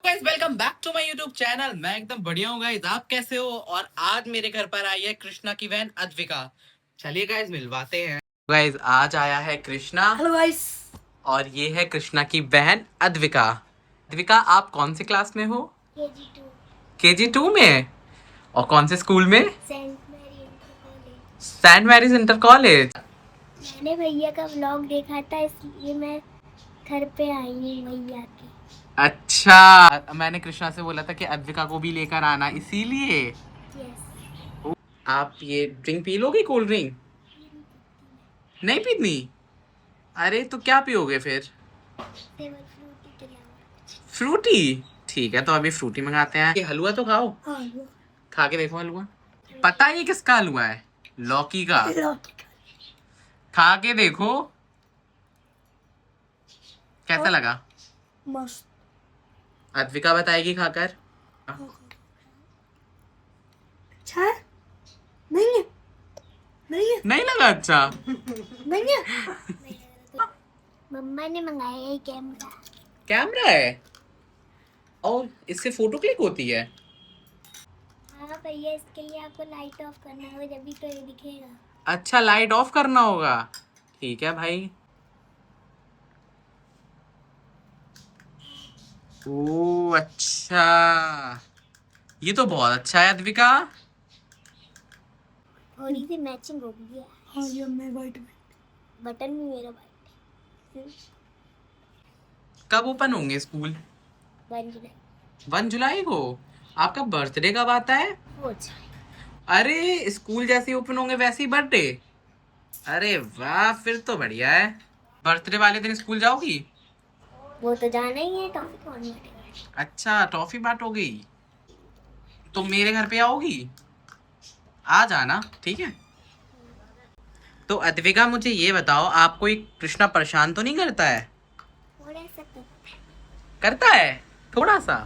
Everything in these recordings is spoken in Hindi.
Guys welcome back to my YouTube channel. मैं एकदम बढ़िया हूँ गाइस, आप कैसे हो? और आज मेरे घर पर आई है कृष्णा की बहन अद्विका। चलिए गाइस मिलवाते हैं। गाइस आज आया है कृष्णा। Hello guys. और ये है कृष्णा की बहन अद्विका। अद्विका आप कौन से क्लास में हो? KG2। KG2 में। और कौन से स्कूल में? Saint Mary inter college. Saint Mary's inter college. मैंने भैया का व्लॉग देखा था इसलिए मैं घर पे आई हूँ भैया के। अच्छा, मैंने कृष्णा से बोला था कि अद्विका को भी लेकर आना, इसीलिए। यस। आप ये ड्रिंक पी लोगे? कोल्ड ड्रिंक नहीं पीनी? अरे तो क्या पियोगे फिर? फ्रूटी के अलावा। फ्रूटी। ठीक है, तो अभी फ्रूटी मंगाते हैं। ये हलवा तो खाओ। हाँ खा के देखो हलवा। पता है ये किसका हलवा है? लौकी का। खा के देखो कैसा लगा। मस्त। अद्विका बताएगी खाकर। अच्छा है? नहीं है। नहीं है। नहीं लगा अच्छा? नहीं है। मम्मा ने मंगाया है कैमरा। कैमरा है और इससे फोटो क्लिक होती है। हाँ भैया, इसके लिए आपको लाइट ऑफ करना होगा जब तो ये दिखेगा। अच्छा, लाइट ऑफ करना होगा। ठीक है भाई। ओ अच्छा, ये तो बहुत अच्छा है अद्विका। थोड़ी सी मैचिंग हो गई है। हाँ जी, मैं वाइट बटन भी मेरा वाइट। कब ओपन होंगे स्कूल? 1 जुलाई। 1 जुलाई को। आपका बर्थडे कब आता है? अरे स्कूल जैसे ओपन होंगे वैसे ही बर्थडे। अरे वाह, फिर तो बढ़िया है। बर्थडे वाले दिन स्कूल जाओगी? वो तो जाना ही है, टॉफी कौन बांटेगा? अच्छा, टॉफी बांटोगी तो मेरे घर पे आओगी? आ जाना, ठीक है। तो अद्विका मुझे ये बताओ, आपको ये कृष्णा परेशान तो नहीं करता है? थोड़ा सा तो। करता है थोड़ा सा।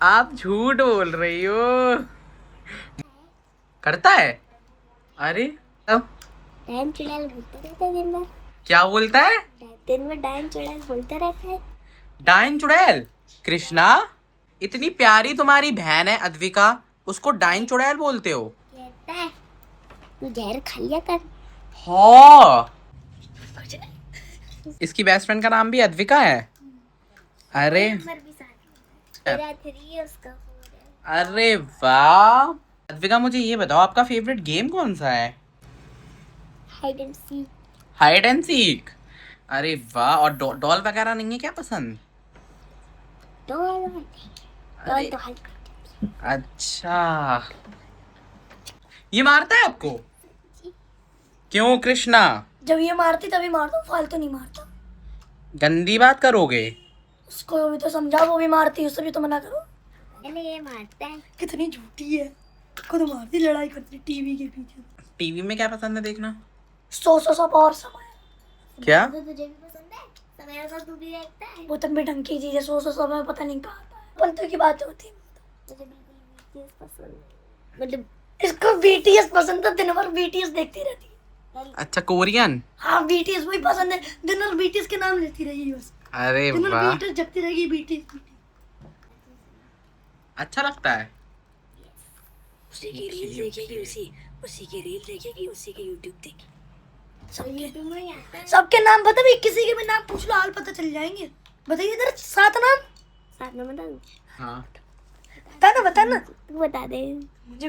आप झूठ बोल रही हो। करता है? अरे अब डायन चुड़ैल बोलता रहता है दिन भर। क्या बोलता है? दिन भर डायन चुड़ैल बोलता रहता है। डायन चुड़ैल? कृष्णा, इतनी प्यारी तुम्हारी बहन है अद्विका, उसको डायन चुड़ैल बोलते हो? कहता है तू जहर खा लिया कर। हाँ, इसकी बेस्ट फ्रेंड का नाम भी अद्विका है। अरे नंबर भी साथ में। मेरा 3 है, उसका 4 है। अरे वाह। अद्विका मुझे ये बताओ, आपका फेवरेट गेम कौन सा है? Hide and seek. Hide and seek. अरे वाह, और डॉल वगैरह नहीं है क्या पसंद? डॉल अरे तो हल्का। अच्छा, ये मारता है आपको? क्यों कृष्णा? जब ये मारती तभी मारता हूँ, फालतू नहीं मारता। गंदी बात करोगे। उसको भी तो समझा, वो भी मारती है, उससे भी तो मना करो। पहले ये मारता है। कितनी झूठी है, खुद मारती, लड़ाई करती टीवी के पीछे। टीवी में क्या पसंद है देखना? सो सब और समय। क्या? तो तुझे भी पसंद है? समय का तू भी देखता है? वो तब भी ढंग की चीज है, सो समय पता नहीं कहाँ आता है, पंतों की बात होती है। मुझे बिल्कुल BTS पसंद है। मतलब इसको BTS पसंद था, दिन भर BTS देखती रहती है। अच्छा, कोरियन। हाँ BTS वही पसंद है, दिन भर BTS के नाम लेती रहेगी बस। अरे दिन भर वाह, BTS जगती रहेगी, BTS। अच्छा लगता है। उसी की रील देखेगी, उसी की रील देखेगी, उसी के YouTube देखेगी। सबके नाम पता भी, किसी के भी नाम पूछ लो, हाल पता चल जाएंगे। बताइए इधर 7 नाम। 7 नाम बता दूं? हाँ बता ना तू बता दे, मुझे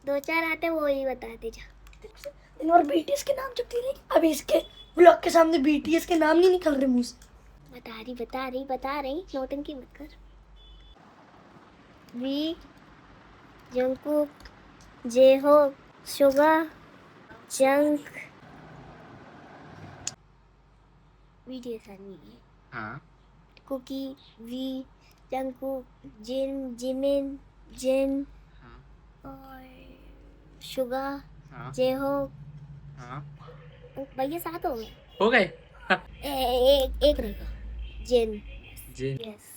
2-4 आते वो ही बता दे जा। दिन भर BTS के नाम चुपती रहेगी, अभी इसके ब्लॉग के सामने BTS के नाम नहीं निकल रहे मुंह से। बता रही नौटंकी मत कर। वी जंकुक, जेहोक, सुगा, जंक, BTS आदमी है। हाँ Kookie, V, Jungkook, Jimin, Jin हाँ और सुगा, हाँ जेहोक। हाँ। भैया 7 हो गए। हो गए। एक रहेगा, जिन। जी यस।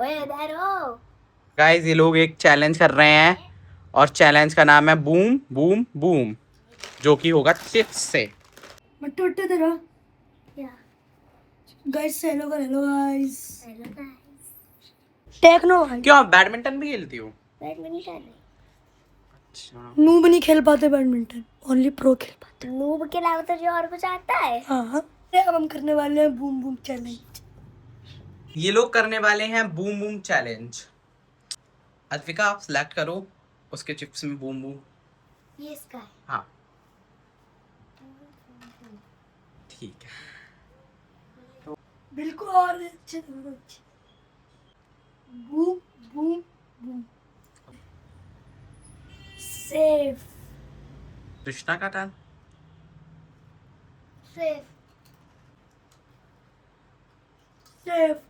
ओए इधर हो। गाइस, ये लोग एक चैलेंज कर रहे हैं और चैलेंज का नाम है बूम बूम बूम, जो कि होगा चिप्स से। मट्टू इधर आ। क्या? Guys hello guys. Hello techno भाई। क्यों, बैडमिंटन भी खेलती हो? बैडमिंटन नहीं, अच्छा। नूब नहीं खेल पाते बैडमिंटन, ओनली प्रो खेल पाते। नूब के अलावा तो जो और कुछ आता है? हाँ, अब हम करने वाले हैं बूम बूम चैलेंज। ये लोग करने वाले हैं बूम बूम चैलेंज। अद्विका आप सिलेक्ट करो उसके चिप्स में बूम बूम। ये इसका है। हाँ ठीक है। बिल्कुल और अच्छे boom boom boom. Safe Krishna का turn. Safe safe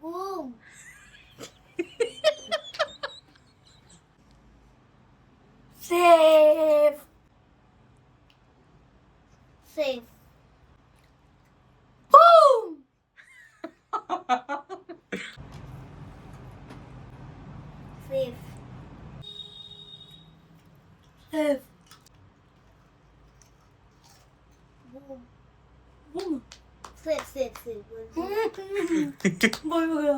boom safe safe boom safe safe boom boom. Safe safe safe बोल गया।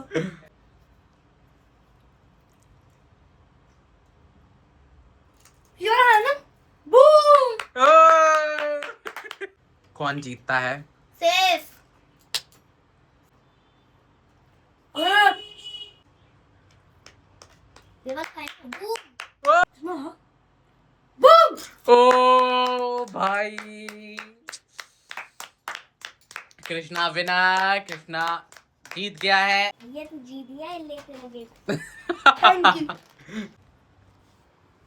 यार है ना बूम। कौन जीतता है? Safe boom boom. ओ भाई, कृष्णा विनर, कृष्णा जीत गया है। ये तो जीत गया है, लेके लगे। Thank you.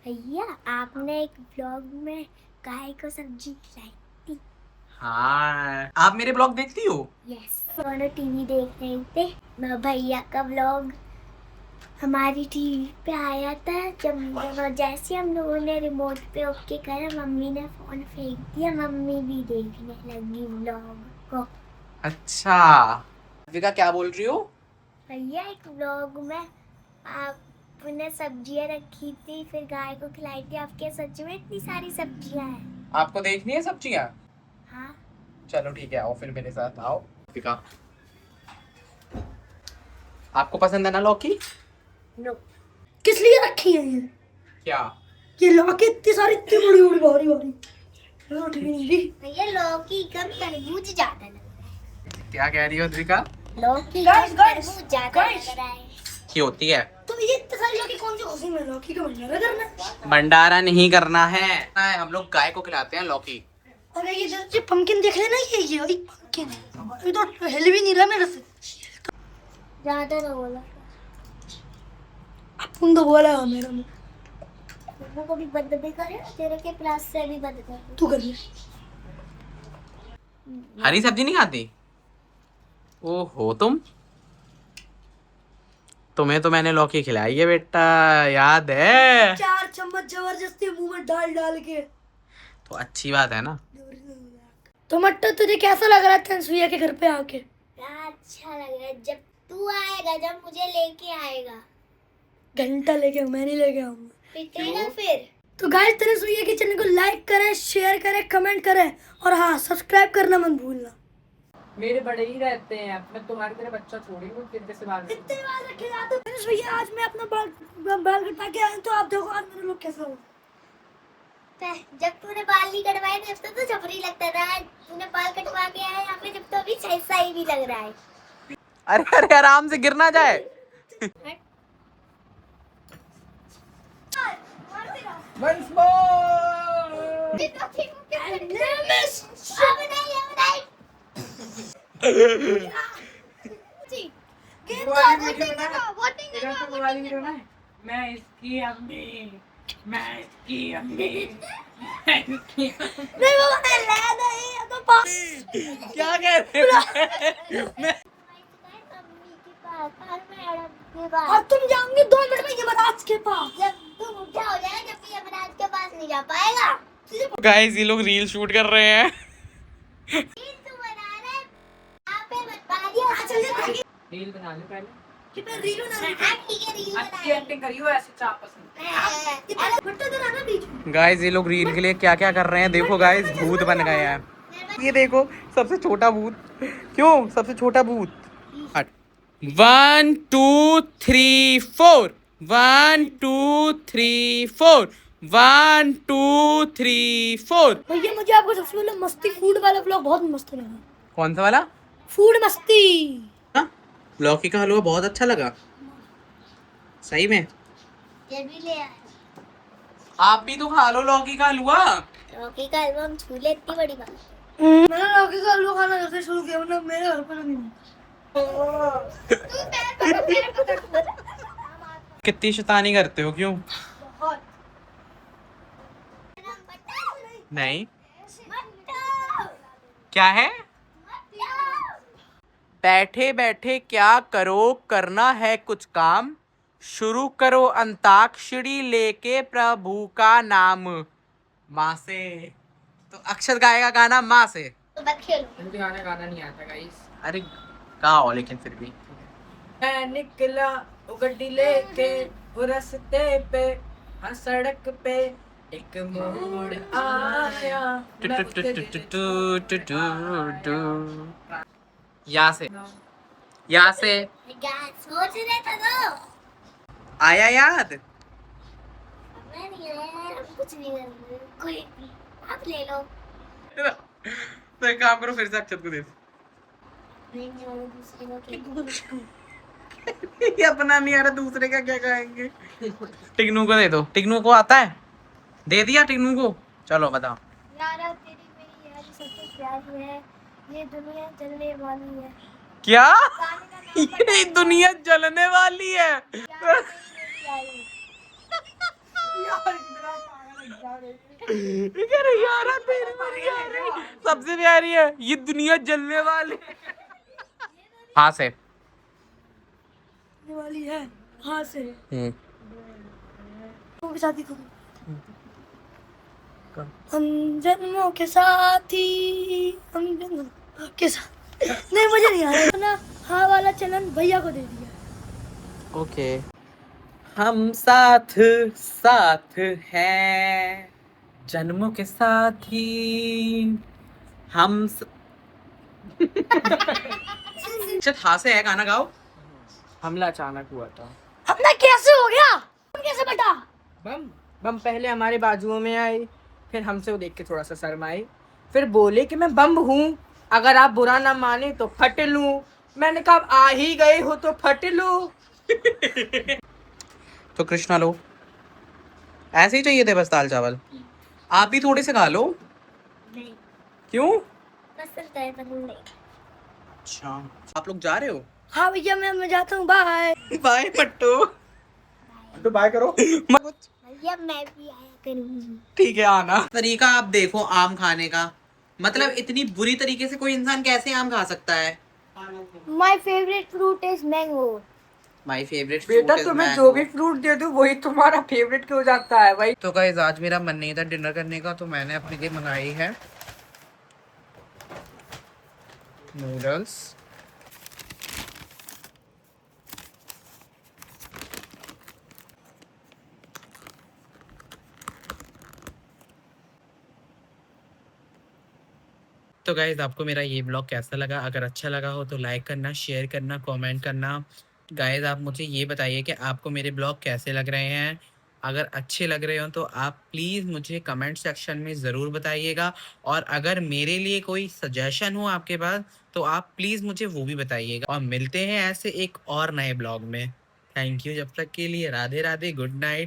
भैया आपने एक ब्लॉग में गाय को सब्जी खिलाई थी। हाँ, आप मेरे ब्लॉग देखती हो? यस, दोनों टीवी देख रहे थे। मैं भैया का ब्लॉग हमारी टीवी पे आया था। जब जैसे हम लोगों ने रिमोट पे ओके करा, मम्मी ने फोन फेंक दिया। मम्मी भी देखने लगी ब्लॉग को। अच्छा, अद्विका क्या बोल रही हो? भैया एक ब्लॉग में आपने सब्जियां रखी थी, फिर गाय को खिलाई थी। आपके सच में इतनी सारी सब्जियां हैं? आपको देखनी है सब्जियां? हाँ। चलो ठीक है, आओ फिर मेरे साथ आओ। अद्विका, आपको पसंद है ना लौकी? नो। किस लिए रखी है ये? क्या? ये लौकी इतनी सारी, इतनी बड़ी बड़ी भारी भारी रोटी भी नहीं रही। भैया लौकी कम तरबूज ज्यादा लग रहा क्या कह रही हो अद्विका? है। लौकी Guys, कम guys, तरबूज ज्यादा guys. लग रहा है। क्या होती है? तो ये इतनी सारी लौकी कौन सी खुशी में लौकी का भंडारा करना है? भंडारा नहीं करना है, हम लोग गाय को खिलाते हैं लौकी। अरे ये पंपकिन देख लेना, ये पंपकिन ये तो हिल भी नहीं रहा मेरे से। ज्यादा ना बोला। अपन तो बोला है मेरा मुंह। वो कभी बंद भी करे, तेरे के प्लस से भी बंद कर। तू कर ले। हरी सब्जी नहीं खाती? ओहो, तुम्हें तो मैंने लौकी खिलाई है बेटा, याद है? 4 चम्मच जबरदस्ती मुंह में डाल डाल के। तो अच्छी बात है ना। तो मट्टू तुझे कैसा लग रहा था सुइया के घर पे आके? अच्छा लग रहा है। जब तू आएगा, जब मुझे लेके आएगा, घंटा लेके मैं नहीं लेके आऊंगा। पिटेगा फिर। तो गाइस तेरे सुइया के चैनल को लाइक करें, शेयर करें, कमेंट करें और हाँ सब्सक्राइब करना मत भूलना। मेरे बड़े ही रहते हैं, मैं तुम्हारे तेरे बच्चा छोड़ेंगे फिर कैसे बात। इतने बार रखे जाते हैं भैया। आज मैं अपना बाल कटवा के आया, तो आप देखो आज मेरे लोग कैसा हो। जब तूने बाल नहीं कटवाए थे तब तो जबरी लगता था। तूने बाल कटवा के आया यहाँ पे, जब तो अभी सही ही भी लग रहा है। अरे अरे, आराम से गिर ना जाए। Once more! मैं इसकी अम्मी, मैं इसकी अम्मी, मैं इसकी नहीं बाबा ले नहीं, अब तो पास। क्या कह रहे हो? मैं और तुम जाओगे 2 मिनट में यमराज के पास। जब तू बूढ़ा हो जाएगा, जब भी यमराज के पास नहीं जा पाएगा। गाइस, ये लोग रील शूट कर रहे हैं। रील तू बना रहा है, यहाँ पे मत बाहर। रील बना ले पहले। कितना रील बना रही हाँ, ठीक है, रील बना अच्छी एक्टिंग करियो, ऐसे चाप पसंद। है? बट्टा तो रहना बीच में। गाइस, ये लोग रील के लिए क्या क्या कर रहे हैं देखो गाइस, भूत बन गए हैं। मेरे ये देखो सबसे छोटा भूत। क्यों सबसे छोटा भूत? 1 2 3 4 1 2 3 4 1 2 3 4। भैया मुझे आपको सबसे पहले मस्ती फूड वाला ब्लॉग बहुत मस्त लगा। कौन सा वाला? फूड मस्ती। हाँ? लौकी का हलवा बहुत अच्छा लगा सही में। ये भी ले आए। आप भी तो खा लो लौकी का हलवा। लौकी का हलवा हम छू ले, इतनी बड़ी बात। मैंने लौकी का हलवा खाना कैसे शुरू किया, मतलब मेरे घर पर नहीं। कितनी शैतानी करते हो? क्यों? नहीं क्या है? बैठे बैठे क्या करो, करना है कुछ काम, शुरू करो अंताक्षरी लेके प्रभु का नाम। माँ से। तो अक्षर गाएगा गाना माँ से। तो मत खेलो। मुझे गाना नहीं आता गाइस। अरे गाओ लेकिन फिर भी। मैं निकला वो गड्डी लेके वो रास्ते पे, हाँ सड़क पे एक मोड़ आया। मैं यहाँ से यहाँ से सोच रहे थे तो आया याद। मैं नहीं आया यार, हम कुछ नहीं करेंगे, कोई नहीं, आप ले लो। तो एक काम करो फिर से अक्षत को दे। नहीं वाला दूसरे को ये अपना नहीं आ रहा दूसरे का क्या कहेंगे। टिकनू को दे दो। टिकनू को आता है? दे दिया टिकनू को। चलो बताओ। यारा तेरी मेरी यारी सबसे प्यारी है, ये दुनिया चलने वाली है। क्या? गाने का नाम पता ये दुनिया जलने वाली है। यारा तेरी मेरी यारी। यार यारा तेरी मेरी यारी सबसे प्यारी है, ये दुनिया जलने वाली है। हाँ से। वाली है हाँ से। हम्म। के साथ ही हम जन्मों के साथी, हम जन्मों के साथ। नहीं मुझे नहीं आ रहा ना, हाँ वाला चलन भैया को दे दिया। ओके। हम साथ साथ हैं जन्मों के साथी हम हाँ से है गाना गाओ। हमला अचानक हुआ था। हमने कैसे हो गया, कैसे बेटा? बम बम पहले हमारे बाजुओं में आई, फिर हमसे वो देख के थोड़ा सा शर्माई, फिर बोले कि मैं बम हूँ, अगर आप बुरा ना माने तो फट लूं। मैंने कहा आ ही गए हो तो फट लूं। तो कृष्णा लो, ऐसे ही चाहिए थे बस दाल चावल। आप भी थोड़े से खा लो। नहीं क्यों? पसंद है, पसंद नहीं। अच्छा आप लोग जा रहे हो? हाँ भैया मैं जाता हूँ, बाय। बाय पट्टू। तो बाय करो। भैया मैं भी आया करूँगी। ठीक है आना। तरीका आप देखो आम खाने का, मतलब इतनी बुरी तरीके से कोई इंसान कैसे आम खा सकता है? My favorite fruit is mango. My favourite बेटा तुम्हें जो भी फ्रूट दे दूं वही तुम्हारा फेवरेट क्यों जाता है भाई? तो गाइस आज मेरा मन नहीं था डिनर करने का, तो मैंने अपने लिए मंगाई है नूडल्स। तो गाइज आपको मेरा ये ब्लॉग कैसा लगा? अगर अच्छा लगा हो तो लाइक करना, शेयर करना, कमेंट करना। गाइज आप मुझे ये बताइए कि आपको मेरे ब्लॉग कैसे लग रहे हैं। अगर अच्छे लग रहे हो तो आप प्लीज़ मुझे कमेंट सेक्शन में ज़रूर बताइएगा, और अगर मेरे लिए कोई सजेशन हो आपके पास तो आप प्लीज़ मुझे वो भी बताइएगा। और मिलते हैं ऐसे एक और नए ब्लॉग में। थैंक यू, जब तक के लिए राधे राधे, गुड नाइट।